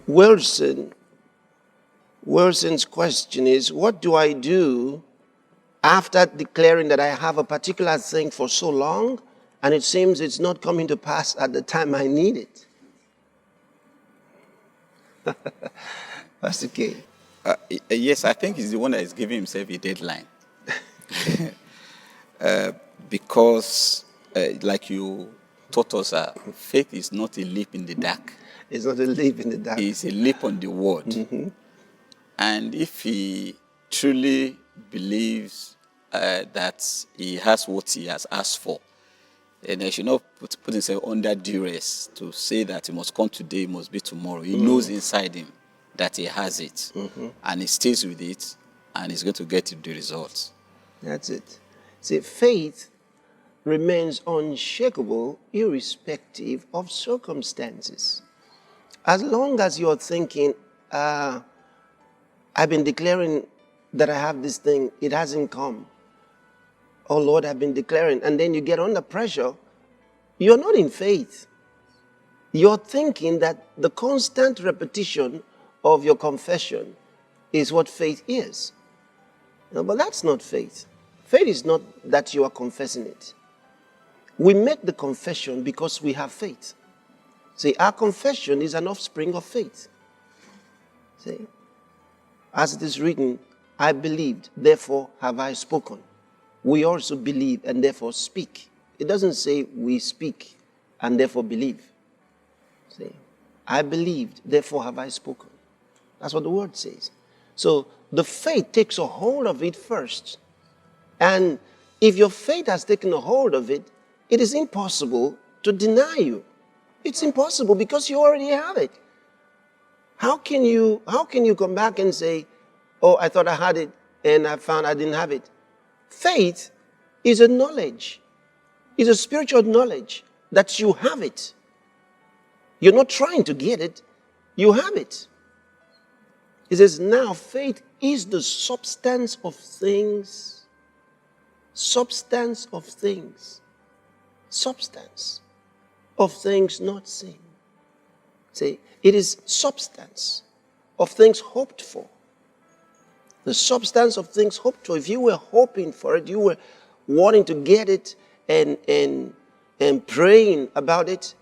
Wilson's question is, what do I do after declaring that I have a particular thing for so long, and it seems it's not coming to pass at the time I need it? Pastor K. Yes, I think he's the one that is giving himself a deadline. Because, like you taught us, faith is not a leap in the dark. It's not a leap in the dark. It's a leap on the word. Mm-hmm. And if he truly believes that he has what he has asked for, then he should not put himself under duress to say that he must come today, it must be tomorrow. He knows inside him that he has it, and he stays with it, and he's going to get the results. That's it. See, faith remains unshakable irrespective of circumstances. As long as you're thinking, I've been declaring that I have this thing, it hasn't come. Oh Lord, I've been declaring, and then you get under pressure, you're not in faith. You're thinking that the constant repetition of your confession is what faith is. No, but that's not faith. Faith is not that you are confessing it. We make the confession because we have faith. See, our confession is an offspring of faith. See, as it is written, I believed, therefore have I spoken. We also believe and therefore speak. It doesn't say we speak and therefore believe. See, I believed, therefore have I spoken. That's what the word says. So the faith takes a hold of it first. And if your faith has taken a hold of it, it is impossible to deny you. It's impossible because you already have it. How can you come back and say, oh, I thought I had it and I found I didn't have it? Faith is a knowledge. It's a spiritual knowledge that you have it. You're not trying to get it. You have it. It says, now faith is the substance of things. Substance of things. Substance of things not seen. See, it is substance of things hoped for. The substance of things hoped for. If you were hoping for it, you were wanting to get it and praying about it,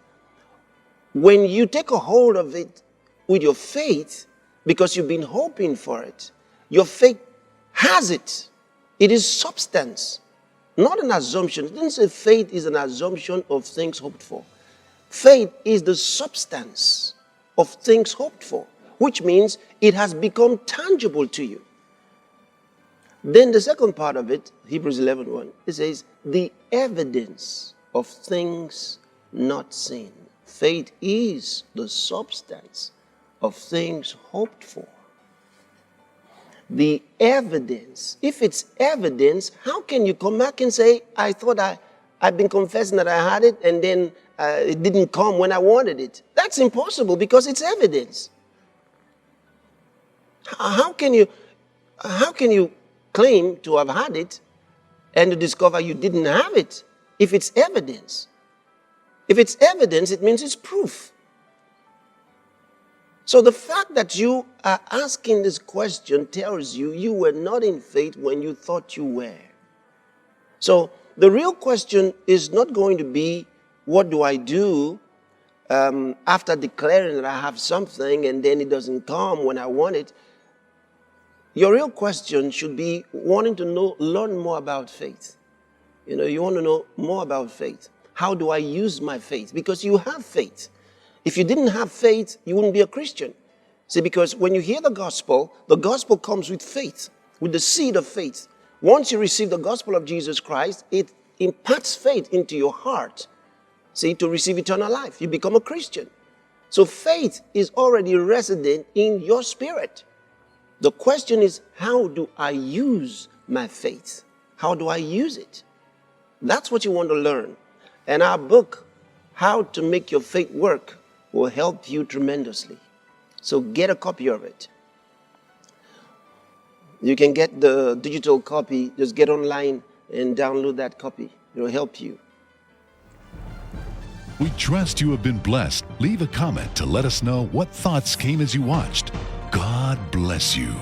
when you take a hold of it with your faith, because you've been hoping for it, your faith has it. It is substance, not an assumption. It didn't say faith is an assumption of things hoped for. Faith is the substance of things hoped for, which means it has become tangible to you. Then the second part of it, Hebrews 11:1, it says, the evidence of things not seen. Faith is the substance of things hoped for. The evidence. If it's evidence, how can you come back and say, I thought I've been confessing that I had it and then it didn't come when I wanted it? That's impossible because it's evidence. How can you claim to have had it and to discover you didn't have it if it's evidence? If it's evidence, it means it's proof. So the fact that you are asking this question tells you you were not in faith when you thought you were. So the real question is not going to be, what do I do after declaring that I have something and then it doesn't come when I want it? Your real question should be wanting to learn more about faith. You want to know more about faith. How do I use my faith? Because you have faith. If you didn't have faith, you wouldn't be a Christian. See, because when you hear the gospel comes with faith, with the seed of faith. Once you receive the gospel of Jesus Christ, it imparts faith into your heart, see, to receive eternal life. You become a Christian. So faith is already resident in your spirit. The question is, how do I use my faith? How do I use it? That's what you want to learn. And our book, How to Make Your Faith Work, will help you tremendously. So get a copy of it. You can get the digital copy. Just get online and download that copy. It will help you. We trust you have been blessed. Leave a comment to let us know what thoughts came as you watched. God bless you.